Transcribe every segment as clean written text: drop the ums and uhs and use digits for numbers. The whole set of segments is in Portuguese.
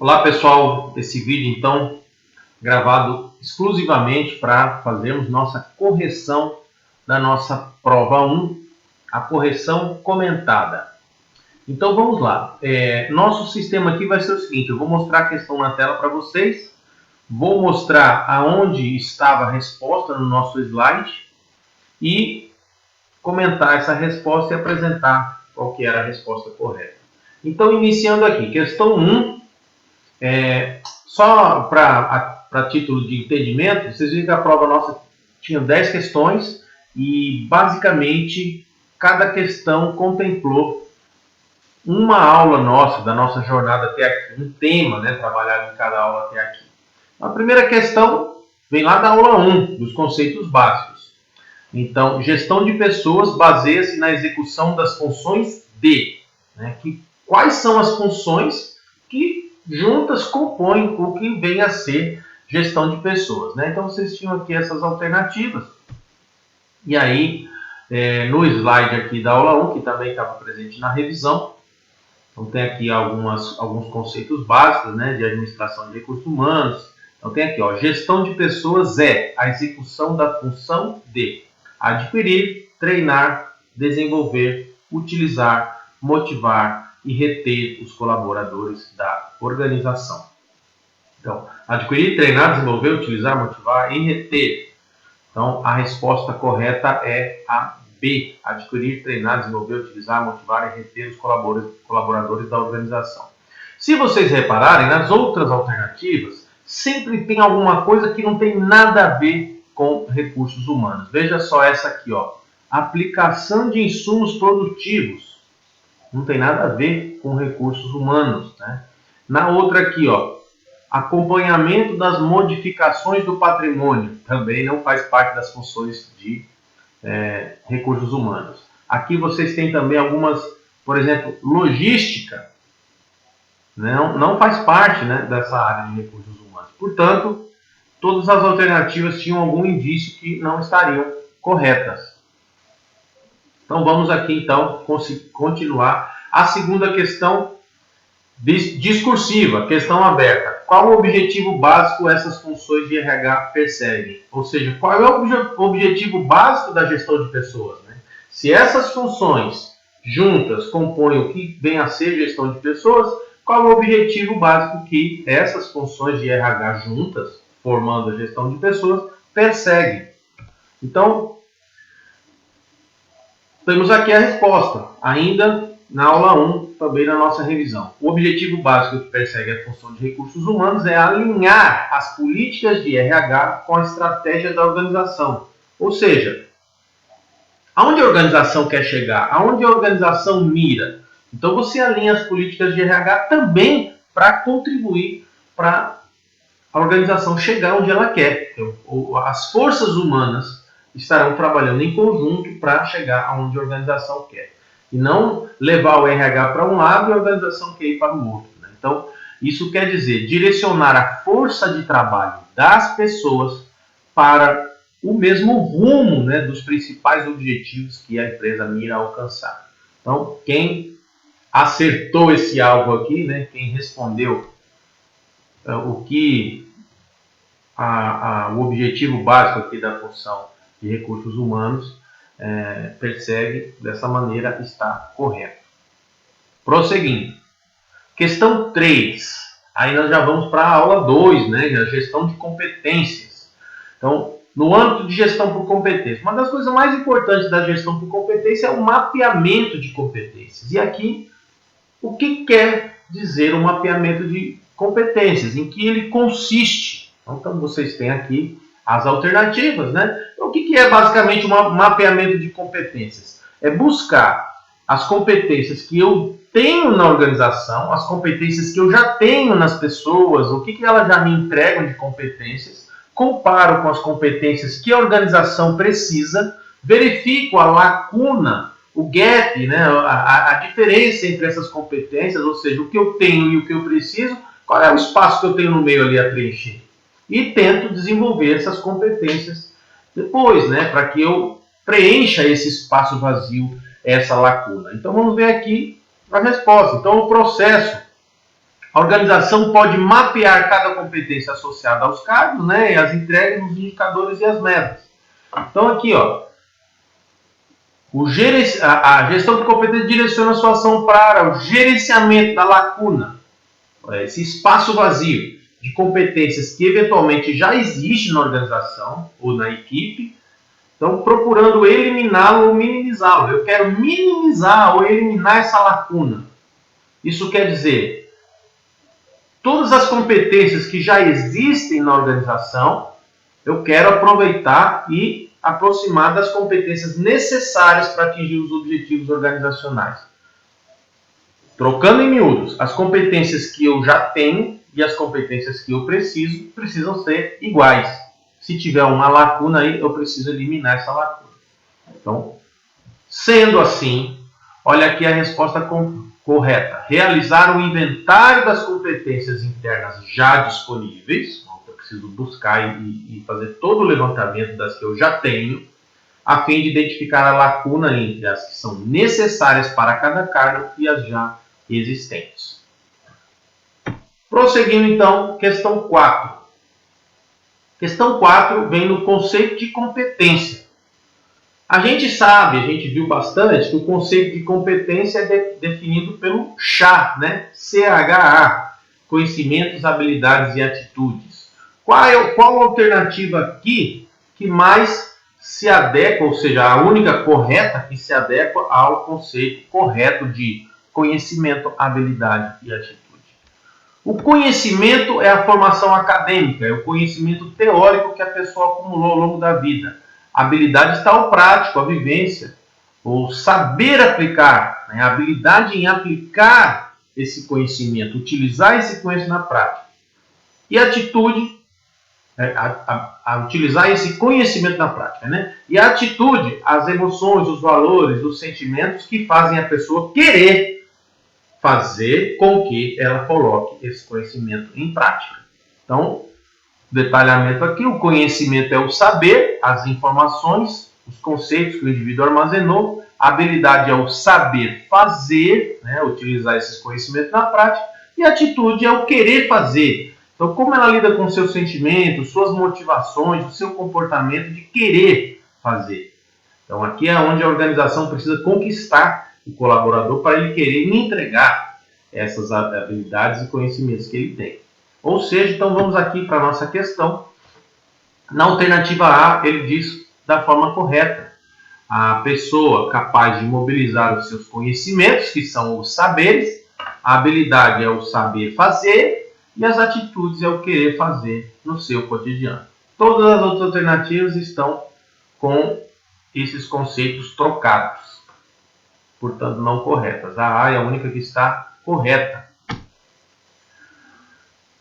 Olá pessoal, esse vídeo então gravado exclusivamente para fazermos nossa correção da nossa prova 1, a correção comentada. Então vamos lá, nosso sistema aqui vai ser o seguinte, eu vou mostrar a questão na tela para vocês, vou mostrar aonde estava a resposta no nosso slide e comentar essa resposta e apresentar qual que era a resposta correta. Então iniciando aqui, questão 1, só para título de entendimento, vocês viram que a prova nossa tinha 10 questões e basicamente cada questão contemplou uma aula nossa, da nossa jornada até aqui, um tema, né, trabalhado em cada aula até aqui. A primeira questão vem lá da aula 1, dos conceitos básicos. Então, gestão de pessoas baseia-se na execução das funções de, né, quais são as funções que juntas compõem o que vem a ser gestão de pessoas, né? Então vocês tinham aqui essas alternativas e aí no slide aqui da aula 1, que também estava presente na revisão, então tem aqui alguns conceitos básicos, né, de administração de recursos humanos. Então tem aqui, ó, gestão de pessoas é a execução da função de adquirir, treinar, desenvolver, utilizar, motivar e reter os colaboradores da organização. Então, adquirir, treinar, desenvolver, utilizar, motivar e reter. Então, a resposta correta é a B. Adquirir, treinar, desenvolver, utilizar, motivar e reter os colaboradores da organização. Se vocês repararem, nas outras alternativas, sempre tem alguma coisa que não tem nada a ver com recursos humanos. Veja só essa aqui, ó. Aplicação de insumos produtivos. Não tem nada a ver com recursos humanos, né? Na outra aqui, ó, acompanhamento das modificações do patrimônio, também não faz parte das funções de recursos humanos. Aqui vocês têm também algumas, por exemplo, logística, não faz parte, né, dessa área de recursos humanos. Portanto, todas as alternativas tinham algum indício que não estariam corretas. Então vamos aqui então continuar. A segunda questão discursiva, questão aberta. Qual o objetivo básico essas funções de RH perseguem? Ou seja, qual é o objetivo básico da gestão de pessoas, né? Se essas funções juntas compõem o que vem a ser gestão de pessoas, qual é o objetivo básico que essas funções de RH juntas, formando a gestão de pessoas, perseguem? Então, temos aqui a resposta, ainda na aula 1, também na nossa revisão. O objetivo básico que persegue a função de recursos humanos é alinhar as políticas de RH com a estratégia da organização. Ou seja, aonde a organização quer chegar, aonde a organização mira. Então você alinha as políticas de RH também para contribuir para a organização chegar onde ela quer. Então, as forças humanas estarão trabalhando em conjunto para chegar aonde a organização quer. E não levar o RH para um lado e a organização quer ir para o outro, né? Então, isso quer dizer direcionar a força de trabalho das pessoas para o mesmo rumo, né, dos principais objetivos que a empresa mira alcançar. Então, quem acertou esse alvo aqui, né, quem respondeu o que o objetivo básico aqui da função de recursos humanos persegue, dessa maneira está correto. Prosseguindo. Questão 3. Aí nós já vamos para a aula 2, né, a gestão de competências. Então, no âmbito de gestão por competência, uma das coisas mais importantes da gestão por competência é o mapeamento de competências. E aqui, o que quer dizer o mapeamento de competências? Em que ele consiste? Então, vocês têm aqui as alternativas, né? Então, o que é basicamente um mapeamento de competências? É buscar as competências que eu tenho na organização, as competências que eu já tenho nas pessoas, o que elas já me entregam de competências, comparo com as competências que a organização precisa, verifico a lacuna, o gap, né? a diferença entre essas competências, ou seja, o que eu tenho e o que eu preciso, qual é o espaço que eu tenho no meio ali a preencher. E tento desenvolver essas competências depois, né, para que eu preencha esse espaço vazio, essa lacuna. Então vamos ver aqui a resposta. Então o processo A organização pode mapear cada competência associada aos cargos, né, e as entregas, os indicadores e as metas. Então aqui, ó, a gestão de competência direciona a sua ação para o gerenciamento da lacuna, esse espaço vazio de competências que eventualmente já existe na organização ou na equipe. Então, procurando eliminá-lo ou minimizá-lo. Eu quero minimizar ou eliminar essa lacuna. Isso quer dizer, todas as competências que já existem na organização, eu quero aproveitar e aproximar das competências necessárias para atingir os objetivos organizacionais. Trocando em miúdos, as competências que eu já tenho e as competências que eu preciso precisam ser iguais. Se tiver uma lacuna aí, eu preciso eliminar essa lacuna. Então, sendo assim, olha aqui a resposta correta. Realizar o inventário das competências internas já disponíveis. Eu preciso buscar e fazer todo o levantamento das que eu já tenho, a fim de identificar a lacuna entre as que são necessárias para cada cargo e as já existentes. Prosseguindo então, questão 4. Questão 4 vem no conceito de competência. A gente sabe, a gente viu bastante, que o conceito de competência é definido pelo CHA, né? CHA, conhecimentos, habilidades e atitudes. Qual a alternativa aqui que mais se adequa, ou seja, a única correta que se adequa ao conceito correto de conhecimento, habilidade e atitude? O conhecimento é a formação acadêmica, é o conhecimento teórico que a pessoa acumulou ao longo da vida. A habilidade está ao prático, a vivência, o saber aplicar, né? A habilidade em aplicar esse conhecimento, utilizar esse conhecimento na prática. E a atitude, a utilizar esse conhecimento na prática, né? E a atitude, as emoções, os valores, os sentimentos que fazem a pessoa querer fazer com que ela coloque esse conhecimento em prática. Então, detalhamento aqui, o conhecimento é o saber, as informações, os conceitos que o indivíduo armazenou, a habilidade é o saber fazer, né, utilizar esses conhecimentos na prática, e a atitude é o querer fazer. Então, como ela lida com seus sentimentos, suas motivações, o seu comportamento de querer fazer. Então, aqui é onde a organização precisa conquistar o colaborador para ele querer entregar essas habilidades e conhecimentos que ele tem. Ou seja, então vamos aqui para a nossa questão. Na alternativa A, ele diz da forma correta. A pessoa capaz de mobilizar os seus conhecimentos, que são os saberes, a habilidade é o saber fazer e as atitudes é o querer fazer no seu cotidiano. Todas as outras alternativas estão com esses conceitos trocados, portanto não corretas. A A é a única que está correta.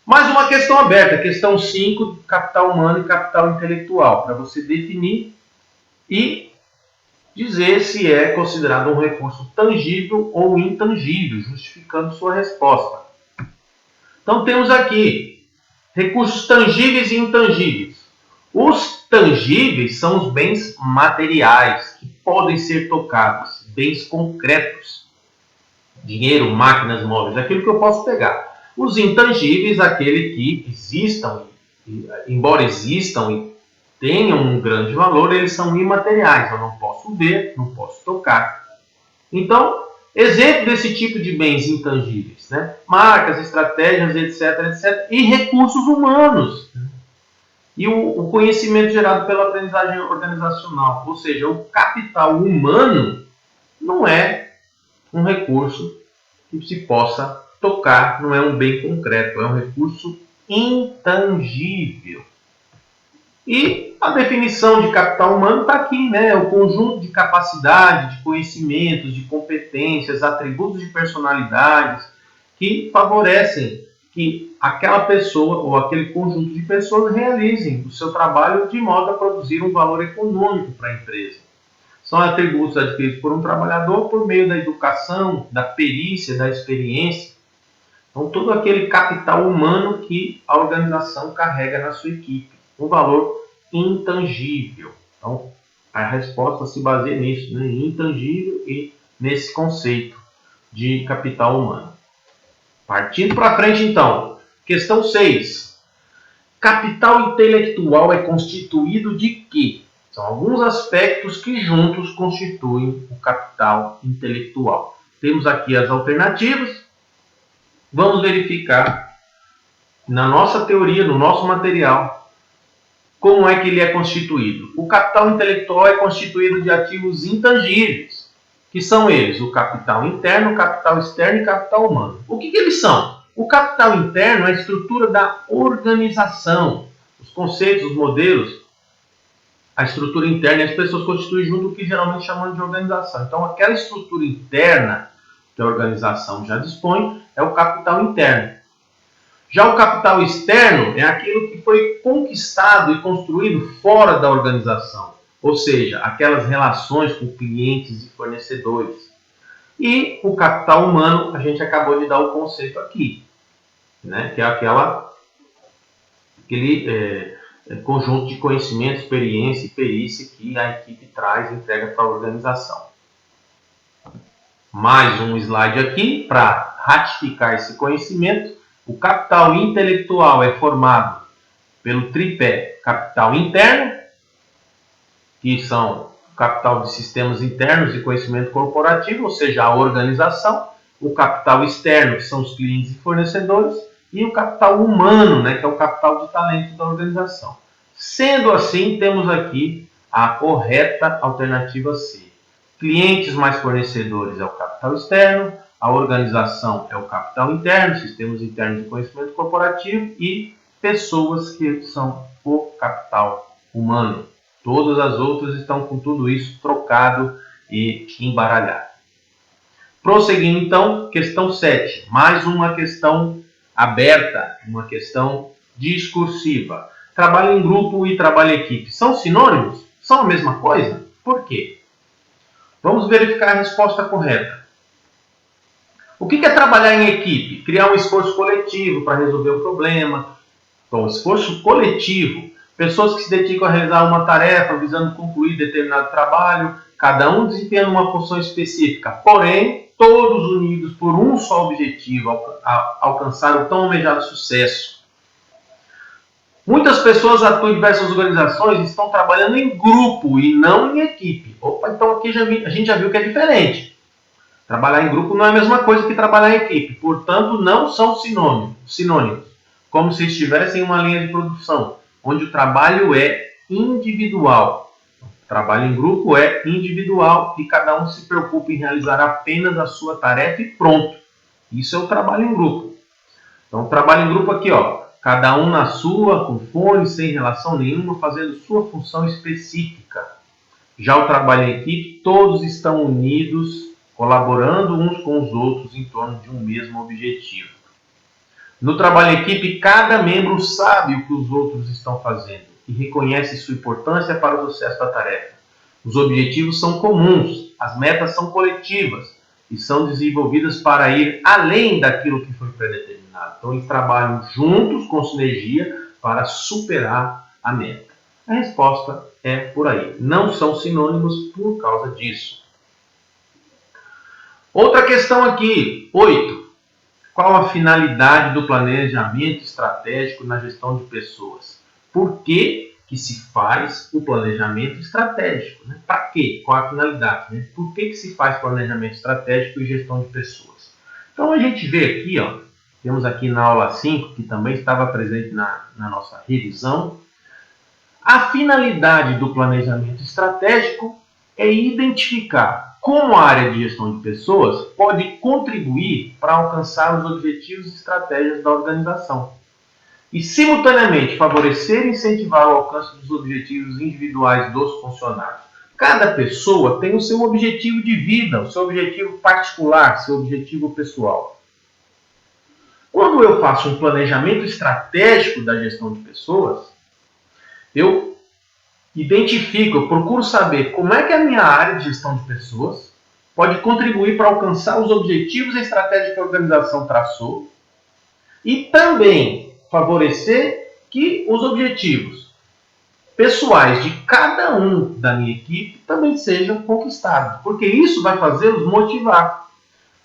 Mais uma questão aberta, questão 5, capital humano e capital intelectual, para você definir e dizer se é considerado um recurso tangível ou intangível, justificando sua resposta. Então temos aqui recursos tangíveis e intangíveis. Os tangíveis são os bens materiais que podem ser tocados, bens concretos, dinheiro, máquinas móveis, aquilo que eu posso pegar. Os intangíveis, aquele que existam, embora existam e tenham um grande valor, eles são imateriais, eu não posso ver, não posso tocar. Então, exemplo desse tipo de bens intangíveis, né? Marcas, estratégias, etc, etc, e recursos humanos. E o conhecimento gerado pela aprendizagem organizacional, ou seja, o capital humano não é um recurso que se possa tocar, não é um bem concreto, é um recurso intangível. E a definição de capital humano está aqui, né? O conjunto de capacidade, de conhecimentos, de competências, atributos de personalidades que favorecem que aquela pessoa ou aquele conjunto de pessoas realizem o seu trabalho de modo a produzir um valor econômico para a empresa. São atributos adquiridos por um trabalhador por meio da educação, da perícia, da experiência. Então, todo aquele capital humano que a organização carrega na sua equipe. Um valor intangível. Então, a resposta se baseia nisso, né? Intangível e nesse conceito de capital humano. Partindo para frente, então. Questão 6. Capital intelectual é constituído de quê? São alguns aspectos que juntos constituem o capital intelectual. Temos aqui as alternativas. Vamos verificar na nossa teoria, no nosso material, como é que ele é constituído. O capital intelectual é constituído de ativos intangíveis, que são eles o capital interno, o capital externo e o capital humano. O que eles são? O capital interno é a estrutura da organização, os conceitos, os modelos, a estrutura interna, as pessoas constituem junto o que geralmente chamamos de organização. Então, aquela estrutura interna que a organização já dispõe é o capital interno. Já o capital externo é aquilo que foi conquistado e construído fora da organização, ou seja, aquelas relações com clientes e fornecedores. E o capital humano, a gente acabou de dar o conceito aqui, né? Que é aquele conjunto de conhecimento, experiência e perícia que a equipe traz e entrega para a organização. Mais um slide aqui para ratificar esse conhecimento. O capital intelectual é formado pelo tripé capital interno, que são o capital de sistemas internos e conhecimento corporativo, ou seja, a organização. O capital externo, que são os clientes e fornecedores. E o capital humano, né, que é o capital de talento da organização. Sendo assim, temos aqui a correta alternativa C. Clientes mais fornecedores é o capital externo, a organização é o capital interno, sistemas internos de conhecimento corporativo e pessoas que são o capital humano. Todas as outras estão com tudo isso trocado e embaralhado. Prosseguindo então, questão 7. Mais uma questão aberta, uma questão discursiva. Trabalho em grupo e trabalho em equipe são sinônimos? São a mesma coisa? Por quê? Vamos verificar a resposta correta. O que é trabalhar em equipe? Criar um esforço coletivo para resolver o problema. Então, esforço coletivo. Pessoas que se dedicam a realizar uma tarefa visando concluir determinado trabalho, cada um desempenhando uma função específica, porém, todos unidos por um só objetivo, alcançar o tão almejado sucesso. Muitas pessoas atuam em diversas organizações e estão trabalhando em grupo e não em equipe. Opa, então aqui a gente já viu que é diferente. Trabalhar em grupo não é a mesma coisa que trabalhar em equipe, portanto não são sinônimos, como se estivessem em uma linha de produção, onde o trabalho é individual. O trabalho em grupo é individual e cada um se preocupa em realizar apenas a sua tarefa e pronto. Isso é o trabalho em grupo. Então, o trabalho em grupo aqui, ó, cada um na sua, com fone, sem relação nenhuma, fazendo sua função específica. Já o trabalho em equipe, todos estão unidos, colaborando uns com os outros em torno de um mesmo objetivo. No trabalho em equipe, cada membro sabe o que os outros estão fazendo e reconhece sua importância para o sucesso da tarefa. Os objetivos são comuns, as metas são coletivas e são desenvolvidas para ir além daquilo que foi predeterminado. Então, eles trabalham juntos, com sinergia, para superar a meta. A resposta é por aí. Não são sinônimos por causa disso. Outra questão aqui, 8. Qual a finalidade do planejamento estratégico na gestão de pessoas? Por que se faz o planejamento estratégico? Né? Para quê? Qual a finalidade? Né? Por que se faz planejamento estratégico e gestão de pessoas? Então a gente vê aqui, ó, temos aqui na aula 5, que também estava presente na nossa revisão, a finalidade do planejamento estratégico é identificar como a área de gestão de pessoas pode contribuir para alcançar os objetivos e estratégias da organização e, simultaneamente, favorecer e incentivar o alcance dos objetivos individuais dos funcionários. Cada pessoa tem o seu objetivo de vida, o seu objetivo particular, seu objetivo pessoal. Quando eu faço um planejamento estratégico da gestão de pessoas, eu identifico, eu procuro saber como é que a minha área de gestão de pessoas pode contribuir para alcançar os objetivos e estratégias que a organização traçou e também favorecer que os objetivos pessoais de cada um da minha equipe também sejam conquistados, porque isso vai fazê-los motivar.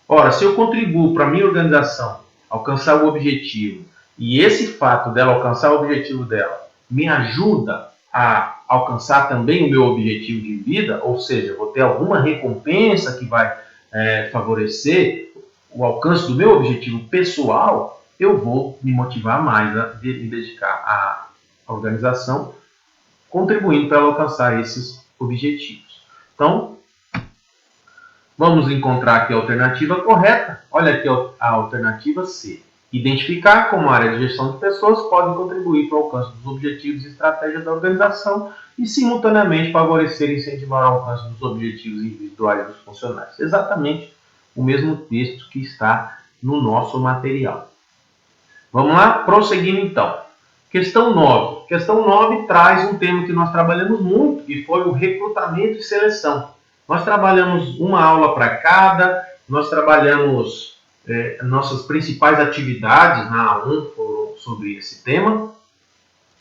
Ora, se eu contribuo para a minha organização alcançar o objetivo, e esse fato dela alcançar o objetivo dela me ajuda a alcançar também o meu objetivo de vida, ou seja, vou ter alguma recompensa que vai favorecer o alcance do meu objetivo pessoal, eu vou me motivar mais a me dedicar à organização, contribuindo para ela alcançar esses objetivos. Então, vamos encontrar aqui a alternativa correta. Olha aqui a alternativa C. Identificar como a área de gestão de pessoas pode contribuir para o alcance dos objetivos e estratégias da organização e, simultaneamente, favorecer e incentivar o alcance dos objetivos individuais dos funcionários. Exatamente o mesmo texto que está no nosso material. Vamos lá? Prosseguindo, então. Questão 9. Questão 9 traz um tema que nós trabalhamos muito, que foi o recrutamento e seleção. Nós trabalhamos uma aula para cada, nós trabalhamos nossas principais atividades na A1 foram sobre esse tema,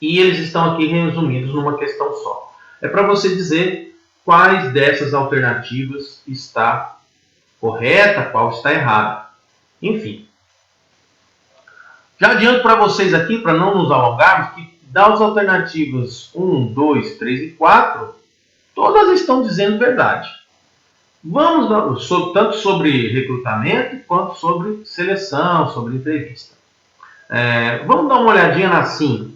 e eles estão aqui resumidos numa questão só. É para você dizer quais dessas alternativas está correta, qual está errada. Enfim. Já adianto para vocês aqui, para não nos alongarmos, que das alternativas 1, 2, 3 e 4, todas estão dizendo verdade. Vamos tanto sobre recrutamento quanto sobre seleção, sobre entrevista. Vamos dar uma olhadinha na 5.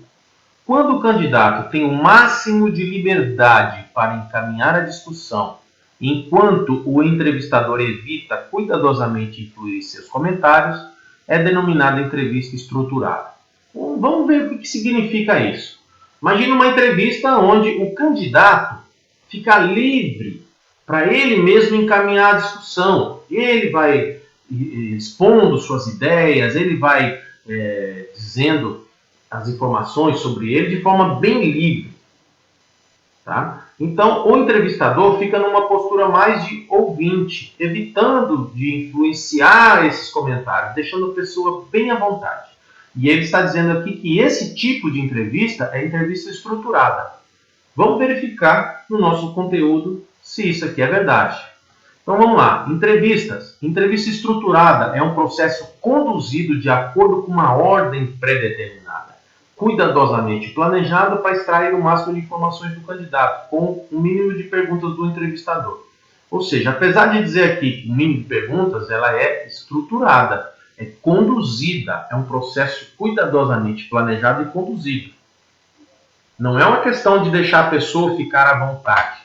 Quando o candidato tem o máximo de liberdade para encaminhar a discussão, enquanto o entrevistador evita cuidadosamente influir em seus comentários, é denominada entrevista estruturada. Vamos ver o que significa isso. Imagina uma entrevista onde o candidato fica livre para ele mesmo encaminhar a discussão. Ele vai expondo suas ideias, ele vai dizendo as informações sobre ele de forma bem livre. Tá? Então, o entrevistador fica numa postura mais de ouvinte, evitando de influenciar esses comentários, deixando a pessoa bem à vontade. E ele está dizendo aqui que esse tipo de entrevista é entrevista estruturada. Vamos verificar no nosso conteúdo se isso aqui é verdade. Então vamos lá. Entrevistas. Entrevista estruturada é um processo conduzido de acordo com uma ordem pré-determinada, cuidadosamente planejado para extrair o máximo de informações do candidato, com o mínimo de perguntas do entrevistador. Ou seja, apesar de dizer aqui que o mínimo de perguntas, ela é estruturada, é conduzida, é um processo cuidadosamente planejado e conduzido. Não é uma questão de deixar a pessoa ficar à vontade.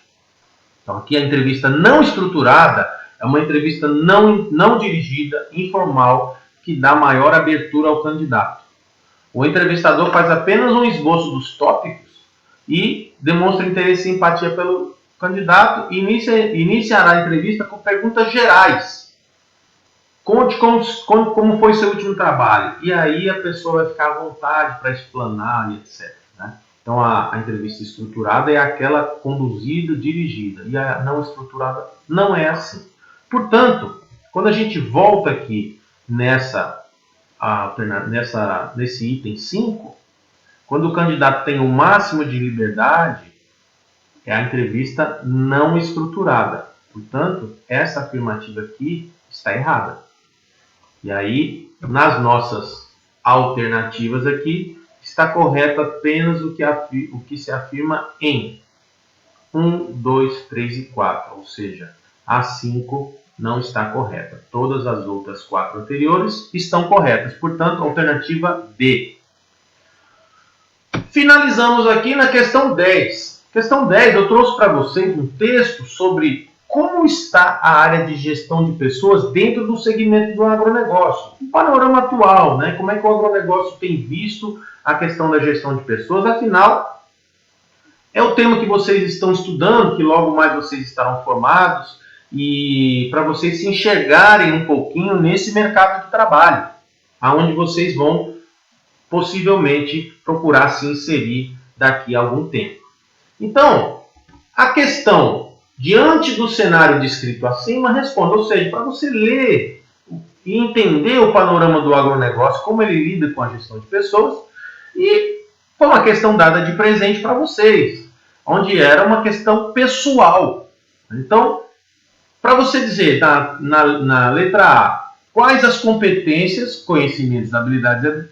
Então aqui a entrevista não estruturada é uma entrevista não dirigida, informal, que dá maior abertura ao candidato. O entrevistador faz apenas um esboço dos tópicos e demonstra interesse e empatia pelo candidato e iniciará a entrevista com perguntas gerais. Conte como foi seu último trabalho. E aí a pessoa vai ficar à vontade para explanar e etc. Né? Então a entrevista estruturada é aquela conduzida, dirigida. E a não estruturada não é assim. Portanto, quando a gente volta aqui nesse item 5, quando o candidato tem o máximo de liberdade, é a entrevista não estruturada. Portanto, essa afirmativa aqui está errada. E aí, nas nossas alternativas aqui, está correto apenas o que se afirma em 1, 2, 3 e 4, ou seja, a 5 não está correta. Todas as outras 4 anteriores estão corretas. Portanto, alternativa B. Finalizamos aqui na questão 10. Questão 10, eu trouxe para vocês um texto sobre como está a área de gestão de pessoas dentro do segmento do agronegócio. O panorama atual, né? Como é que o agronegócio tem visto a questão da gestão de pessoas? Afinal, é o tema que vocês estão estudando, que logo mais vocês estarão formados, e para vocês se enxergarem um pouquinho nesse mercado de trabalho, aonde vocês vão possivelmente procurar se inserir daqui a algum tempo. Então, a questão, diante do cenário descrito acima, responda, ou seja, para você ler e entender o panorama do agronegócio, como ele lida com a gestão de pessoas, e foi uma questão dada de presente para vocês, onde era uma questão pessoal. Então, para você dizer na letra A, quais as competências, conhecimentos, habilidades e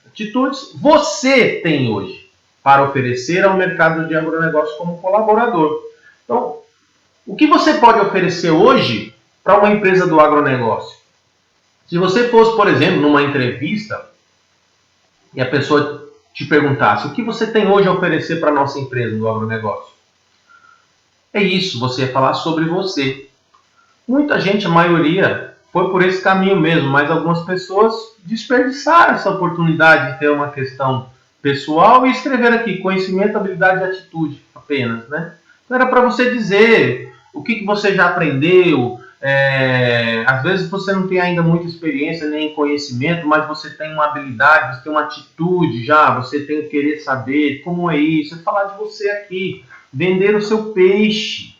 atitudes você tem hoje para oferecer ao mercado de agronegócio como colaborador. Então, o que você pode oferecer hoje para uma empresa do agronegócio? Se você fosse, por exemplo, numa entrevista e a pessoa te perguntasse o que você tem hoje a oferecer para a nossa empresa do agronegócio? É isso, você ia falar sobre você. Muita gente, a maioria, foi por esse caminho mesmo, mas algumas pessoas desperdiçaram essa oportunidade de ter uma questão pessoal e escrever aqui conhecimento, habilidade e atitude apenas, né? Então era para você dizer o que você já aprendeu. Às vezes você não tem ainda muita experiência nem conhecimento, mas você tem uma habilidade, você tem uma atitude já, você tem o querer saber como é isso, é falar de você aqui, vender o seu peixe,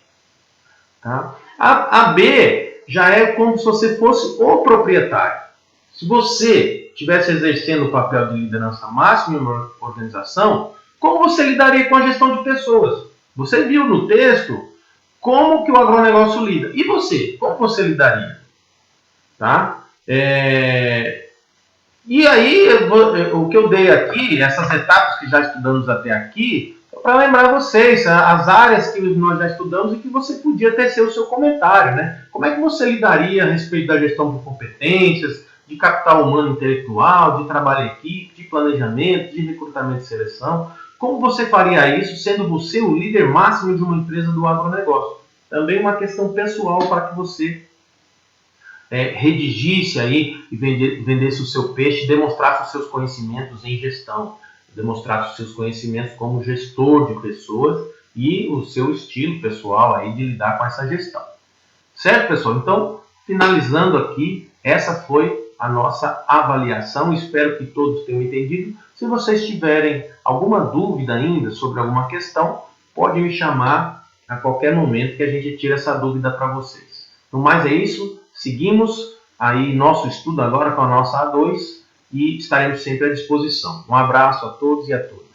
tá? A B já é como se você fosse o proprietário. Se você estivesse exercendo o papel de liderança máxima em uma organização, como você lidaria com a gestão de pessoas? Você viu no texto como que o agronegócio lida. E você? Como você lidaria? Tá? E aí, o que eu dei aqui, essas etapas que já estudamos até aqui, para lembrar vocês, as áreas que nós já estudamos e que você podia tecer o seu comentário, né? Como é que você lidaria a respeito da gestão de competências, de capital humano intelectual, de trabalho em equipe, de planejamento, de recrutamento e seleção? Como você faria isso sendo você o líder máximo de uma empresa do agronegócio? Também uma questão pessoal para que você redigisse aí e vendesse o seu peixe, demonstrasse os seus conhecimentos em gestão, demonstrasse os seus conhecimentos como gestor de pessoas e o seu estilo pessoal aí de lidar com essa gestão. Certo, pessoal? Então, finalizando aqui, essa foi a nossa avaliação. Espero que todos tenham entendido. Se vocês tiverem alguma dúvida ainda sobre alguma questão, pode me chamar a qualquer momento que a gente tira essa dúvida para vocês. No mais é isso. Seguimos aí nosso estudo agora com a nossa A2 e estaremos sempre à disposição. Um abraço a todos e a todas.